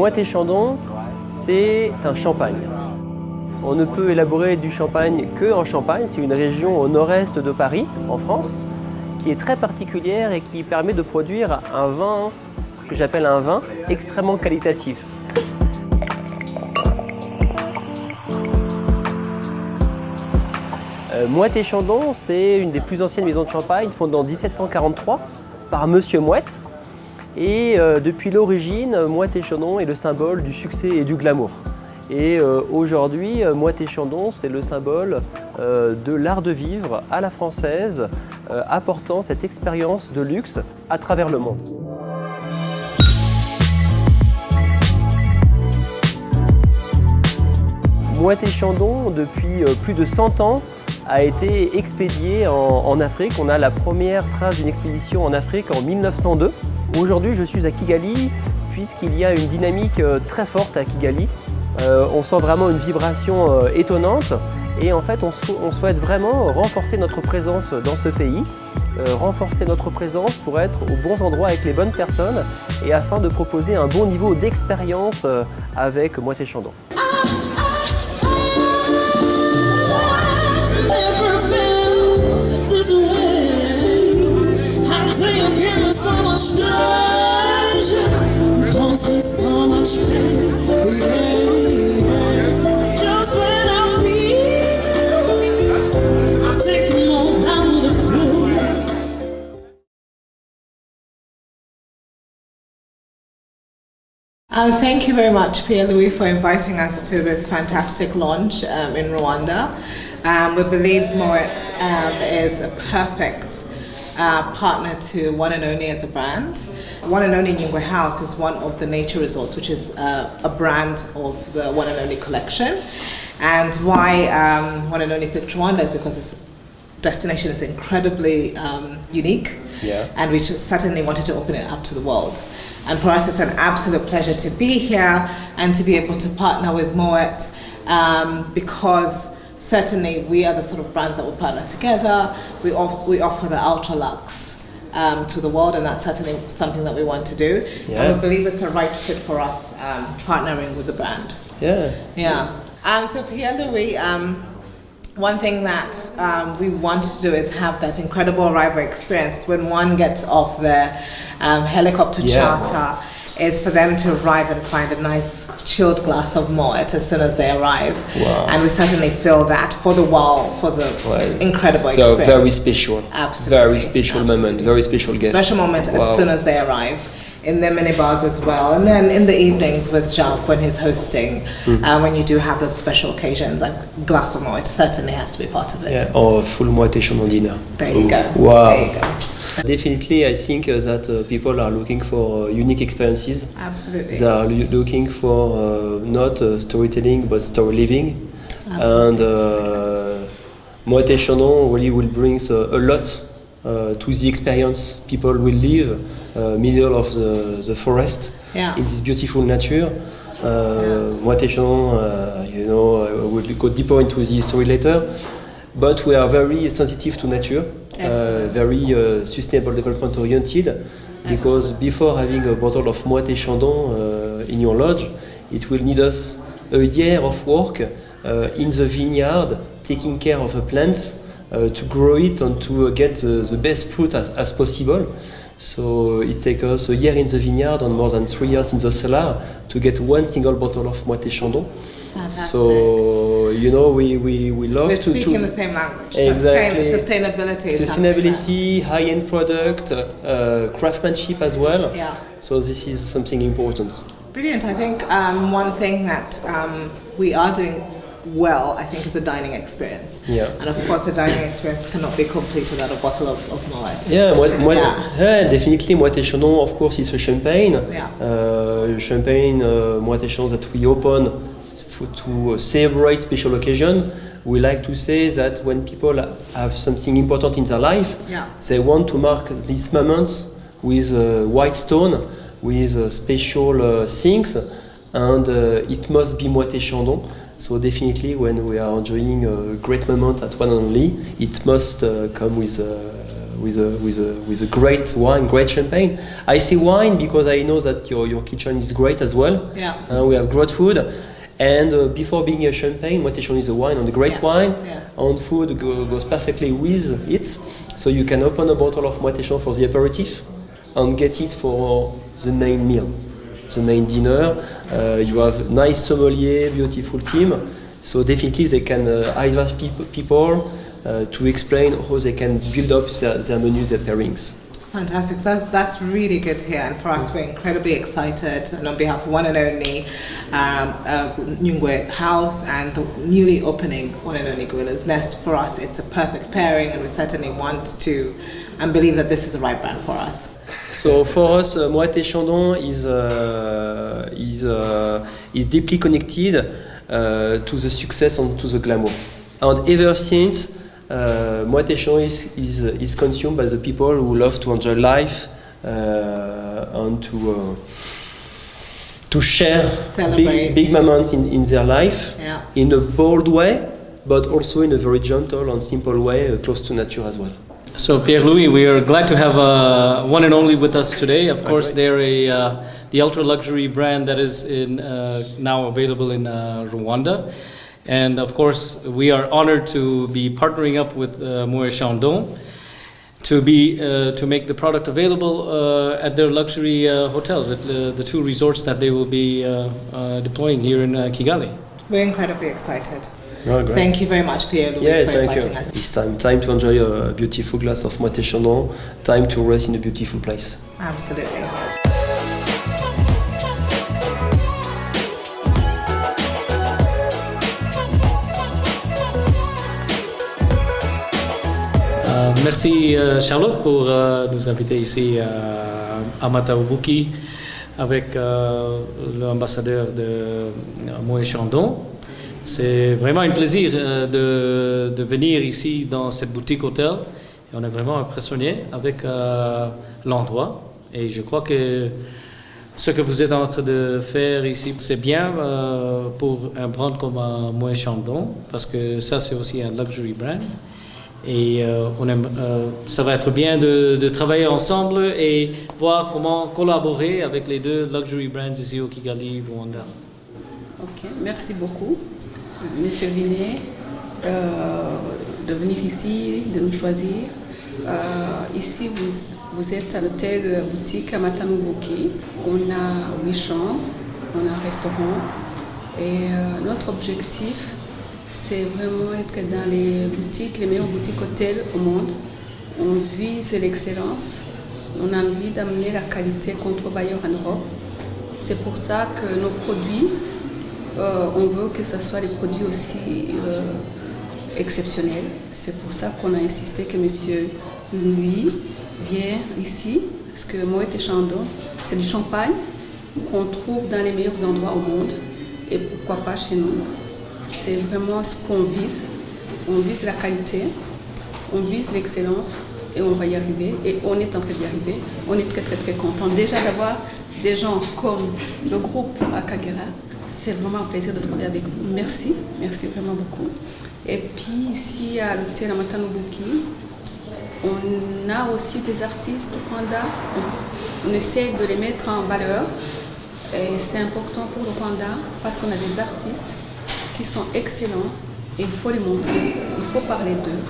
Moët & Chandon, c'est un champagne. On ne peut élaborer du champagne qu'en Champagne. C'est une région au nord-est de Paris, en France, qui est très particulière et qui permet de produire un vin que j'appelle un vin extrêmement qualitatif. Moët & Chandon, c'est une des plus anciennes maisons de champagne, fondée en 1743 par Monsieur Moët. Et depuis l'origine, Moët & Chandon est le symbole du succès et du glamour. Et aujourd'hui, Moët & Chandon, c'est le symbole de l'art de vivre à la française, apportant cette expérience de luxe à travers le monde. Moët & Chandon, depuis plus de 100 ans, a été expédié en Afrique. On a la première trace d'une expédition en Afrique en 1902. Aujourd'hui, je suis à Kigali, puisqu'il y a une dynamique très forte à Kigali. On sent vraiment une vibration étonnante et en fait, on souhaite vraiment renforcer notre présence dans ce pays, renforcer notre présence pour être aux bons endroits avec les bonnes personnes et afin de proposer un bon niveau d'expérience avec Moët & Chandon. Thank you very much, Pierre-Louis, for inviting us to this fantastic launch in Rwanda. We believe Moët is a perfect partner to One and Only as a brand. One and Only Nyungwe House is one of the nature resorts, which is a brand of the One and Only collection. And why One and Only picked Rwanda is because this destination is incredibly unique, and we certainly wanted to open it up to the world. And for us, it's an absolute pleasure to be here and to be able to partner with Moët because certainly we are the sort of brands that will partner together. We offer the ultra luxe to the world, and that's certainly something that we want to do. And we believe it's a right fit for us partnering with the brand. So Pierre-Louis, one thing that we want to do is have that incredible arrival experience when one gets off the helicopter charter, is for them to arrive and find a nice chilled glass of Moët as soon as they arrive. And we certainly feel that for the incredible experience. So very special. Absolutely. Very special moment, very special guest. Special moment as soon as they arrive. In the minibars as well, and then in the evenings with Jacques when he's hosting, when you do have those special occasions, a glass of Moët certainly has to be part of it. Or full Moët & Chandon dinner. There you go. Wow. There you go. Definitely, I think that people are looking for unique experiences. Absolutely. They are looking for not storytelling, but story living. Absolutely. And Moët & Chandon really will bring a lot to the experience people will live. Middle of the forest, in this beautiful nature. Moët & Chandon, we'll go deeper into the story later, but we are very sensitive to nature, very sustainable development oriented, because before having a bottle of Moët & Chandon in your lodge, it will need us a year of work in the vineyard, taking care of the plants, to grow it and to get the best fruit as possible. So it takes us a year in the vineyard and more than 3 years in the cellar to get one single bottle of Moët & Chandon. Fantastic. So, we love We're speaking the same language. Exactly. Sustainability. High-end product, craftsmanship as well. So this is something important. Brilliant. I think one thing that we are doing well, I think, is the dining experience. And of course, the dining experience cannot be complete without a bottle of Moët. Definitely. Moët & Chandon, of course, is a champagne. Champagne, Moët & Chandon that we open to celebrate special occasion. We like to say that when people have something important in their life, they want to mark this moment with white stone, with special things, and it must be Moët & Chandon. So definitely, when we are enjoying a great moment at One and Only, it must come with with a great wine, great champagne. I say wine because I know that your kitchen is great as well. Yeah. We have great food. And before being a champagne, Moët & Chandon is a wine, and a great wine. Yes. And food goes perfectly with it. So you can open a bottle of Moët & Chandon for the aperitif and get it for the main meal, the main dinner. You have nice sommelier, beautiful team. So definitely they can advise people to explain how they can build up their menus, their pairings. Fantastic. That's really good to hear, and for us, we're incredibly excited. And on behalf of one and only Nyungwe House and the newly opening One and Only Gorillas Nest, for us, it's a perfect pairing, and we certainly want to and believe that this is the right brand for us. So for us, Moët & Chandon is deeply connected to the success and to the glamour. And ever since, Moët & Chandon is consumed by the people who love to enjoy life and to share big moments in their life in a bold way, but also in a very gentle and simple way, close to nature as well. So Pierre-Louis, we are glad to have One and Only with us today. Of course, they're the ultra-luxury brand that is now available in Rwanda. And of course, we are honored to be partnering up with Moët & Chandon to make the product available at their luxury hotels, at the 2 resorts that they will be deploying here in Kigali. We're incredibly excited. Oh, great. Thank you very much, Pierre-Louis, for inviting us. It's time to enjoy a beautiful glass of Moët & Chandon, time to rest in a beautiful place. Absolutely. Merci Charlotte pour nous inviter ici à Mata-Ubuki avec l'ambassadeur de Moët & Chandon. C'est vraiment un plaisir de venir ici dans cette boutique hôtel. Et on est vraiment impressionné avec l'endroit. Et je crois que ce que vous êtes en train de faire ici, c'est bien pour un brand comme Moët & Chandon, parce que ça, c'est aussi un luxury brand. Et ça va être bien de travailler ensemble et voir comment collaborer avec les 2 luxury brands ici au Kigali, Rwanda. Ok, merci beaucoup, Monsieur Vinet, de venir ici, de nous choisir. Ici, vous êtes à l'hôtel boutique à Mata-Ubuki. On a 8 chambres, on a un restaurant et notre objectif, c'est vraiment être dans les boutiques, les meilleures boutiques hôtels au monde. On vise l'excellence, on a envie d'amener la qualité contre-bailleur en Europe. C'est pour ça que nos produits, on veut que ce soit des produits aussi exceptionnels. C'est pour ça qu'on a insisté que Monsieur Louis vienne ici, parce que Moët & Chandon, c'est du champagne qu'on trouve dans les meilleurs endroits au monde, et pourquoi pas chez nous. C'est vraiment ce qu'on vise. On vise la qualité, on vise l'excellence et on va y arriver. Et on est en train d'y arriver. On est très très très content déjà d'avoir des gens comme le groupe Akagera. C'est vraiment un plaisir de travailler avec vous. Merci, merci vraiment beaucoup. Et puis ici à l'hôtel à Mata-Ubuki, on a aussi des artistes Rwanda. On essaie de les mettre en valeur. Et c'est important pour le Rwanda parce qu'on a des artistes qui sont excellents et il faut les montrer, il faut parler d'eux.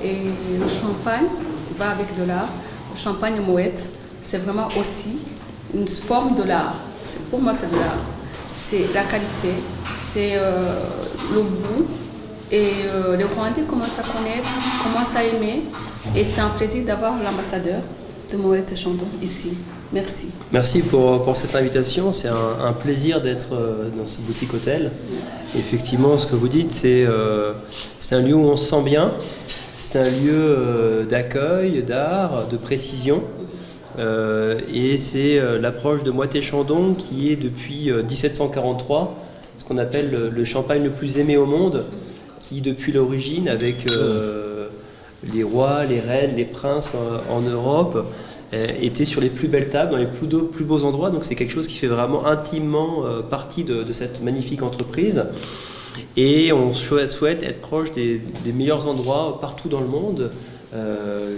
Et le champagne va avec de l'art. Le champagne Moët, c'est vraiment aussi une forme de l'art. Pour moi, c'est de l'art. C'est la qualité, c'est le goût. Et les Rwandais commencent à connaître, commencent à aimer. Et c'est un plaisir d'avoir l'ambassadeur de Moët & Chandon ici. Merci. Merci pour cette invitation. C'est un plaisir d'être dans ce boutique hôtel. Effectivement, ce que vous dites, c'est un lieu où on se sent bien. C'est un lieu d'accueil, d'art, de précision. Et c'est l'approche de Moët & Chandon qui est depuis 1743, ce qu'on appelle le champagne le plus aimé au monde, qui depuis l'origine, avec les rois, les reines, les princes en Europe, était sur les plus belles tables, dans les plus beaux endroits. Donc c'est quelque chose qui fait vraiment intimement partie de cette magnifique entreprise. Et on souhaite être proche des meilleurs endroits partout dans le monde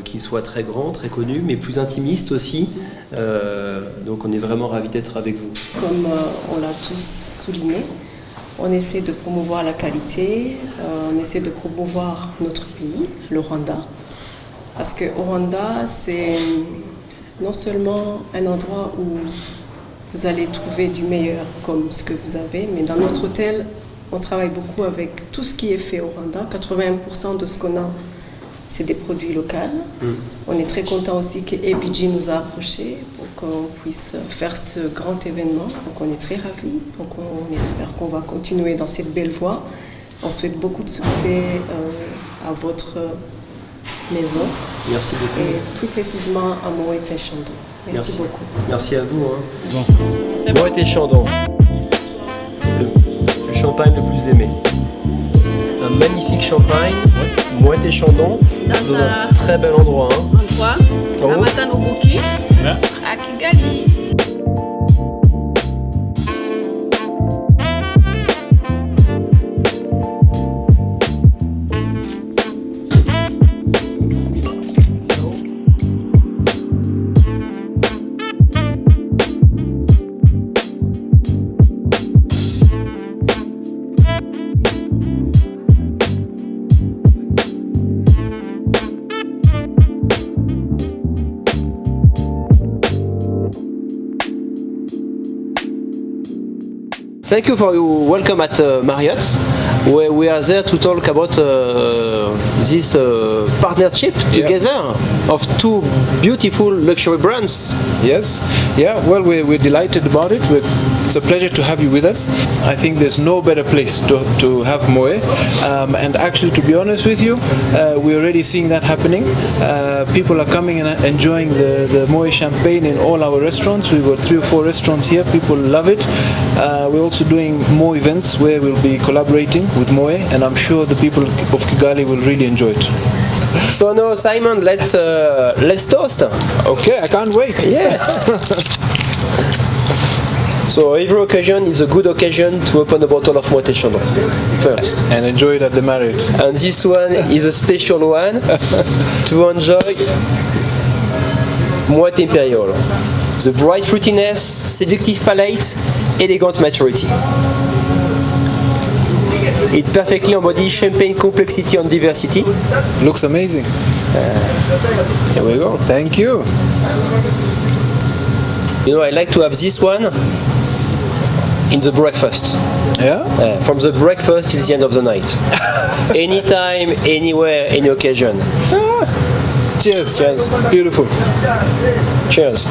qui soit très grand, très connu, mais plus intimiste aussi. Donc on est vraiment ravis d'être avec vous. Comme on l'a tous souligné, on essaie de promouvoir la qualité, on essaie de promouvoir notre pays, le Rwanda. Parce qu'au Rwanda, c'est non seulement un endroit où vous allez trouver du meilleur comme ce que vous avez, mais dans notre hôtel, on travaille beaucoup avec tout ce qui est fait au Rwanda. 80% de ce qu'on a, c'est des produits locaux. On est très content aussi que ABG nous a approchés pour qu'on puisse faire ce grand événement. Donc on est très ravis. Donc on espère qu'on va continuer dans cette belle voie. On souhaite beaucoup de succès à votre maison. Merci beaucoup. Et plus précisément à Moët & Chandon. Merci beaucoup. Merci à vous. Moët & Chandon, le champagne le plus aimé. Un magnifique champagne, Moët & Chandon, dans un très bel endroit. Endroit, à Matanobuki, à Kigali. Thank you for your welcome at Marriott, where we are there to talk about this partnership together of two beautiful luxury brands. Yes, yeah, well, we're delighted about it. It's a pleasure to have you with us. I think there's no better place to have Moët. And actually, to be honest with you, we're already seeing that happening. People are coming and enjoying the Moët champagne in all our restaurants. We've got 3 or 4 restaurants here. People love it. We're also doing more events where we'll be collaborating with Moët, and I'm sure the people of Kigali will really enjoy it. So now, Simon, let's toast. Okay, I can't wait. Yeah. So every occasion is a good occasion to open a bottle of Moët & Chandon first. And enjoy it at the Marriott. And this one is a special one to enjoy Moët Imperial. The bright fruitiness, seductive palate, elegant maturity. It perfectly embodies champagne complexity and diversity. Looks amazing. Here we go. Thank you. You know, I like to have this one in the breakfast. Yeah? From the breakfast till the end of the night. Anytime, anywhere, any occasion. Cheers. Cheers. Beautiful. Cheers.